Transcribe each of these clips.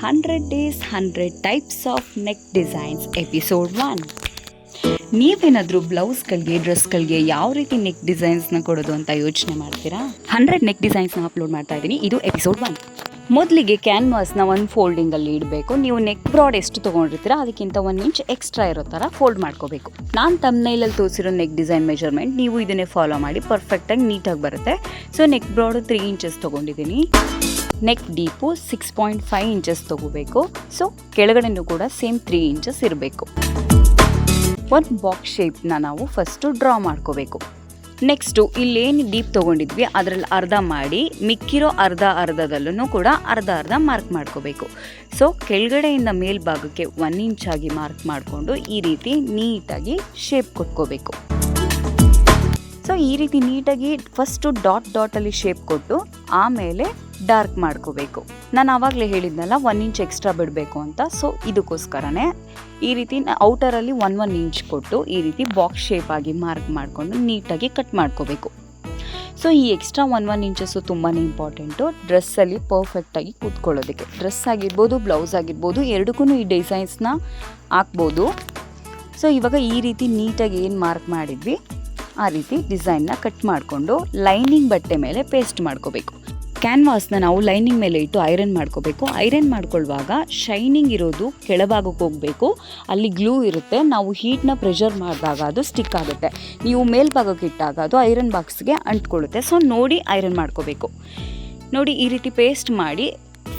100 Days 100 Types of Neck Designs episode 1. ನೀವೇನಾದರೂ ಬ್ಲೌಸ್ಗಳಿಗೆ ಡ್ರೆಸ್ಗಳಿಗೆ ಯಾವ ರೀತಿ ನೆಕ್ ಡಿಸೈನ್ಸ್ನ ಕೊಡೋದು ಅಂತ ಯೋಚನೆ ಮಾಡ್ತೀರಾ? 100 ನೆಕ್ ಡಿಸೈನ್ಸ್ನ ಅಪ್ಲೋಡ್ ಮಾಡ್ತಾ ಇದ್ದೀನಿ. ಇದು ಎಪಿಸೋಡ್ 1. ಮೊದಲಿಗೆ ಕ್ಯಾನ್ವಾಸ್ನ ಒಂದು ಫೋಲ್ಡಿಂಗಲ್ಲಿ ಇಡಬೇಕು. ನೀವು ನೆಕ್ ಬ್ರಾಡ್ ಎಷ್ಟು ತೊಗೊಂಡಿರ್ತೀರಾ ಅದಕ್ಕಿಂತ 1 ಇಂಚ್ ಎಕ್ಸ್ಟ್ರಾ ಇರೋ ಥರ ಫೋಲ್ಡ್ ಮಾಡ್ಕೋಬೇಕು. ನಾನು ತಮ್ನೈಲಲ್ಲಿ ತೋರಿಸಿರೋ ನೆಕ್ ಡಿಸೈನ್ ಮೆಜರ್ಮೆಂಟ್ ನೀವು ಇದನ್ನೇ ಫಾಲೋ ಮಾಡಿ ಪರ್ಫೆಕ್ಟಾಗಿ ನೀಟಾಗಿ ಬರುತ್ತೆ. ಸೊ ನೆಕ್ ಬ್ರಾಡು 3 ಇಂಚಸ್ ತೊಗೊಂಡಿದ್ದೀನಿ. ನೆಕ್ ಡೀಪು 6.5 ಇಂಚಸ್ ತೊಗೋಬೇಕು. ಸೊ ಕೆಳಗಡೆನೂ ಕೂಡ ಸೇಮ್ 3 ಇಂಚಸ್ ಇರಬೇಕು. ಒಂದು ಬಾಕ್ಸ್ ಶೇಪ್ನ ನಾವು ಫಸ್ಟು ಡ್ರಾ ಮಾಡ್ಕೋಬೇಕು. ನೆಕ್ಸ್ಟು ಇಲ್ಲೇನು ಡೀಪ್ ತೊಗೊಂಡಿದ್ವಿ ಅದರಲ್ಲಿ ಅರ್ಧ ಮಾಡಿ ಮಿಕ್ಕಿರೋ ಅರ್ಧದಲ್ಲೂ ಕೂಡ ಅರ್ಧ ಮಾರ್ಕ್ ಮಾಡ್ಕೋಬೇಕು. ಸೊ ಕೆಳಗಡೆಯಿಂದ ಮೇಲ್ಭಾಗಕ್ಕೆ 1 ಇಂಚಾಗಿ ಮಾರ್ಕ್ ಮಾಡಿಕೊಂಡು ಈ ರೀತಿ ನೀಟಾಗಿ ಶೇಪ್ ಕೊಟ್ಕೋಬೇಕು. ಸೊ ಈ ರೀತಿ ನೀಟಾಗಿ ಫಸ್ಟು ಡಾಟಲ್ಲಿ ಶೇಪ್ ಕೊಟ್ಟು ಆಮೇಲೆ ಡಾರ್ಕ್ ಮಾಡ್ಕೋಬೇಕು. ನಾನು ಆವಾಗಲೇ ಹೇಳಿದ್ನಲ್ಲ 1 ಇಂಚ್ ಎಕ್ಸ್ಟ್ರಾ ಬಿಡಬೇಕು ಅಂತ. ಸೊ ಇದಕ್ಕೋಸ್ಕರನೇ ಈ ರೀತಿ ಔಟರಲ್ಲಿ 1 ಇಂಚ್ ಕೊಟ್ಟು ಈ ರೀತಿ ಬಾಕ್ಸ್ ಶೇಪ್ ಆಗಿ ಮಾರ್ಕ್ ಮಾಡಿಕೊಂಡು ನೀಟಾಗಿ ಕಟ್ ಮಾಡ್ಕೋಬೇಕು. ಸೊ ಈ ಎಕ್ಸ್ಟ್ರಾ 1 ಇಂಚಸ್ಸು ತುಂಬಾ ಇಂಪಾರ್ಟೆಂಟು ಡ್ರೆಸ್ಸಲ್ಲಿ ಪರ್ಫೆಕ್ಟಾಗಿ ಕೂತ್ಕೊಳ್ಳೋದಕ್ಕೆ. ಡ್ರೆಸ್ ಆಗಿರ್ಬೋದು, ಬ್ಲೌಸ್ ಆಗಿರ್ಬೋದು, ಎರಡಕ್ಕೂ ಈ ಡಿಸೈನ್ಸ್ನ ಹಾಕ್ಬೋದು. ಸೊ ಇವಾಗ ಈ ರೀತಿ ನೀಟಾಗಿ ಏನು ಮಾರ್ಕ್ ಮಾಡಿದ್ವಿ ಆ ರೀತಿ ಡಿಸೈನ್ನ ಕಟ್ ಮಾಡಿಕೊಂಡು ಲೈನಿಂಗ್ ಬಟ್ಟೆ ಮೇಲೆ ಪೇಸ್ಟ್ ಮಾಡ್ಕೋಬೇಕು. ಕ್ಯಾನ್ವಾಸ್ನ ನಾವು ಲೈನಿಂಗ್ ಮೇಲೆ ಇಟ್ಟು ಐರನ್ ಮಾಡ್ಕೋಬೇಕು. ಐರನ್ ಮಾಡ್ಕೊಳ್ಳುವಾಗ ಶೈನಿಂಗ್ ಇರೋದು ಕೆಳಭಾಗಕ್ಕೆ ಹೋಗಬೇಕು. ಅಲ್ಲಿ ಗ್ಲೂ ಇರುತ್ತೆ. ನಾವು ಹೀಟ್ನ ಪ್ರೆಷರ್ ಮಾಡಿದಾಗ ಅದು ಸ್ಟಿಕ್ ಆಗುತ್ತೆ. ನೀವು ಮೇಲ್ಭಾಗಕ್ಕೆ ಇಟ್ಟಾಗ ಅದು ಐರನ್ ಬಾಕ್ಸ್ಗೆ ಅಂಟ್ಕೊಳ್ಳುತ್ತೆ. ಸೊ ನೋಡಿ ಐರನ್ ಮಾಡ್ಕೋಬೇಕು. ನೋಡಿ ಈ ರೀತಿ ಪೇಸ್ಟ್ ಮಾಡಿ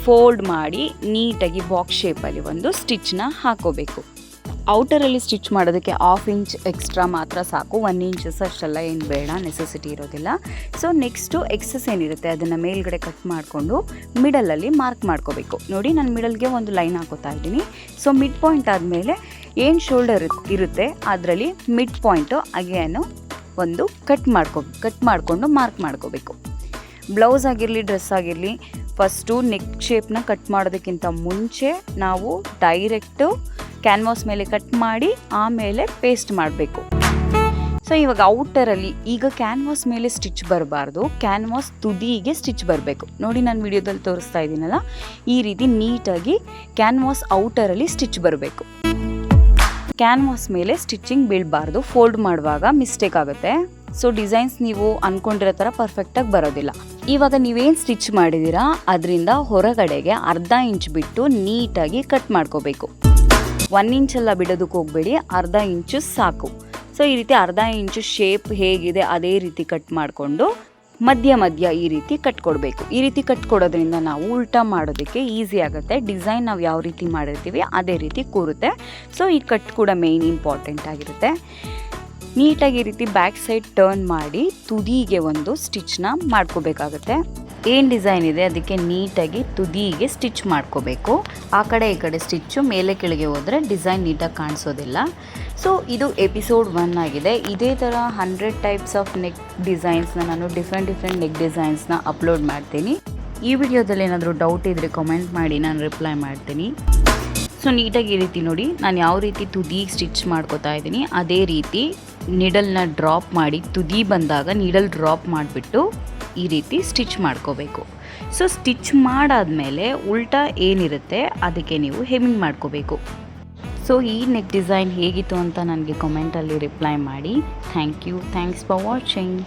ಫೋಲ್ಡ್ ಮಾಡಿ ನೀಟಾಗಿ ಬಾಕ್ಸ್ ಶೇಪಲ್ಲಿ ಒಂದು ಸ್ಟಿಚ್ನ ಹಾಕೋಬೇಕು. ಔಟರಲ್ಲಿ ಸ್ಟಿಚ್ ಮಾಡೋದಕ್ಕೆ 1/2 ಇಂಚ್ ಎಕ್ಸ್ಟ್ರಾ ಮಾತ್ರ ಸಾಕು. 1 ಇಂಚಸ್ ಅಷ್ಟೆಲ್ಲ ಏನು ಬೇಡ, ನೆಸೆಸಿಟಿ ಇರೋದಿಲ್ಲ. ಸೊ ನೆಕ್ಸ್ಟು ಎಕ್ಸಸ್ ಏನಿರುತ್ತೆ ಅದನ್ನು ಮೇಲ್ಗಡೆ ಕಟ್ ಮಾಡಿಕೊಂಡು ಮಿಡಲಲ್ಲಿ ಮಾರ್ಕ್ ಮಾಡ್ಕೋಬೇಕು. ನೋಡಿ ನಾನು ಮಿಡಲ್ಗೆ ಒಂದು ಲೈನ್ ಹಾಕೋತಾ ಇದ್ದೀನಿ. ಸೊ ಮಿಡ್ ಪಾಯಿಂಟ್ ಆದಮೇಲೆ ಏನು ಶೋಲ್ಡರ್ ಇರುತ್ತೆ ಅದರಲ್ಲಿ ಮಿಡ್ ಪಾಯಿಂಟು ಅಗೇನು ಒಂದು ಕಟ್ ಮಾಡಿಕೊಂಡು ಮಾರ್ಕ್ ಮಾಡ್ಕೋಬೇಕು. ಬ್ಲೌಸ್ ಆಗಿರಲಿ ಡ್ರೆಸ್ ಆಗಿರಲಿ ಫಸ್ಟು ನೆಕ್ ಶೇಪ್ನ ಕಟ್ ಮಾಡೋದಕ್ಕಿಂತ ಮುಂಚೆ ನಾವು ಡೈರೆಕ್ಟು ಕ್ಯಾನ್ವಾಸ್ ಮೇಲೆ ಕಟ್ ಮಾಡಿ ಆಮೇಲೆ ಪೇಸ್ಟ್ ಮಾಡಬೇಕು. ಸೊ ಇವಾಗ ಔಟರಲ್ಲಿ ಈಗ ಕ್ಯಾನ್ವಾಸ್ ಮೇಲೆ ಸ್ಟಿಚ್ ಬರಬಾರ್ದು, ಕ್ಯಾನ್ವಾಸ್ ತುದಿಗೆ ಸ್ಟಿಚ್ ಬರಬೇಕು. ನೋಡಿ ನಾನು ವಿಡಿಯೋದಲ್ಲಿ ತೋರಿಸ್ತಾ ಇದ್ದೀನಲ್ಲ ಈ ರೀತಿ ನೀಟಾಗಿ ಕ್ಯಾನ್ವಾಸ್ ಔಟರಲ್ಲಿ ಸ್ಟಿಚ್ ಬರಬೇಕು. ಕ್ಯಾನ್ವಾಸ್ ಮೇಲೆ ಸ್ಟಿಚಿಂಗ್ ಬೀಳಬಾರ್ದು. ಫೋಲ್ಡ್ ಮಾಡುವಾಗ ಮಿಸ್ಟೇಕ್ ಆಗುತ್ತೆ. ಸೊ ಡಿಸೈನ್ಸ್ ನೀವು ಅಂದ್ಕೊಂಡಿರೋ ಥರ ಪರ್ಫೆಕ್ಟಾಗಿ ಬರೋದಿಲ್ಲ. ಇವಾಗ ನೀವೇನು ಸ್ಟಿಚ್ ಮಾಡಿದ್ದೀರಾ ಅದರಿಂದ ಹೊರಗಡೆಗೆ ಅರ್ಧ ಇಂಚ್ ಬಿಟ್ಟು ನೀಟಾಗಿ ಕಟ್ ಮಾಡ್ಕೋಬೇಕು. 1 ಇಂಚೆಲ್ಲ ಬಿಡೋದಕ್ಕೆ ಹೋಗಬೇಡಿ, ಅರ್ಧ ಇಂಚು ಸಾಕು. ಸೊ ಈ ರೀತಿ ಅರ್ಧ ಇಂಚು ಶೇಪ್ ಹೇಗಿದೆ ಅದೇ ರೀತಿ ಕಟ್ ಮಾಡಿಕೊಂಡು ಮಧ್ಯ ಈ ರೀತಿ ಕಟ್ ಕೊಡಬೇಕು. ಈ ರೀತಿ ಕಟ್ ಕೊಡೋದ್ರಿಂದ ನಾವು ಉಲ್ಟಾ ಮಾಡೋದಕ್ಕೆ ಈಸಿ ಆಗುತ್ತೆ. ಡಿಸೈನ್ ನಾವು ಯಾವ ರೀತಿ ಮಾಡಿರ್ತೀವಿ ಅದೇ ರೀತಿ ಕೂರುತ್ತೆ. ಸೊ ಈ ಕಟ್ ಕೂಡ ಮೇಯ್ನ್ ಇಂಪಾರ್ಟೆಂಟ್ ಆಗಿರುತ್ತೆ. ನೀಟಾಗಿ ಈ ರೀತಿ ಬ್ಯಾಕ್ ಸೈಡ್ ಟರ್ನ್ ಮಾಡಿ ತುದಿಗೆ ಒಂದು ಸ್ಟಿಚ್ನ ಮಾಡ್ಕೋಬೇಕಾಗುತ್ತೆ. ಏನು ಡಿಸೈನ್ ಇದೆ ಅದಕ್ಕೆ ನೀಟಾಗಿ ತುದಿಗೆ ಸ್ಟಿಚ್ ಮಾಡ್ಕೋಬೇಕು. ಆ ಕಡೆ ಈ ಕಡೆ ಸ್ಟಿಚ್ಚು ಮೇಲೆ ಕೆಳಗೆ ಹೋದರೆ ಡಿಸೈನ್ ನೀಟಾಗಿ ಕಾಣಿಸೋದಿಲ್ಲ. ಸೊ ಇದು ಎಪಿಸೋಡ್ 1 ಆಗಿದೆ. ಇದೇ ಥರ 100 ಟೈಪ್ಸ್ ಆಫ್ ನೆಕ್ ಡಿಸೈನ್ಸ್ನ ನಾನು ಡಿಫ್ರೆಂಟ್ ನೆಕ್ ಡಿಸೈನ್ಸ್ನ ಅಪ್ಲೋಡ್ ಮಾಡ್ತೀನಿ. ಈ ವಿಡಿಯೋದಲ್ಲಿ ಏನಾದರೂ ಡೌಟ್ ಇದ್ದರೆ ಕಮೆಂಟ್ ಮಾಡಿ, ನಾನು ರಿಪ್ಲೈ ಮಾಡ್ತೀನಿ. ಸೊ ನೀಟಾಗಿ ಈ ರೀತಿ ನೋಡಿ ನಾನು ಯಾವ ರೀತಿ ತುದಿಗೆ ಸ್ಟಿಚ್ ಮಾಡ್ಕೋತಾ ಇದ್ದೀನಿ ಅದೇ ರೀತಿ ನೀಡಲ್ನ ಡ್ರಾಪ್ ಮಾಡಿ ತುದಿ ಬಂದಾಗ ನೀಡಲ್ ಡ್ರಾಪ್ ಮಾಡಿಬಿಟ್ಟು ಈ ರೀತಿ ಸ್ಟಿಚ್ ಮಾಡ್ಕೋಬೇಕು. ಸೊ ಸ್ಟಿಚ್ ಮಾಡಾದಮೇಲೆ ಉಲ್ಟಾ ಏನಿರುತ್ತೆ ಅದಕ್ಕೆ ನೀವು ಹೆಮ್ಮಿಂಗ್ ಮಾಡ್ಕೋಬೇಕು. ಸೊ ಈ ನೆಕ್ ಡಿಸೈನ್ ಹೇಗಿತ್ತು ಅಂತ ನನಗೆ ಕಮೆಂಟಲ್ಲಿ ರಿಪ್ಲೈ ಮಾಡಿ. Thanks for watching.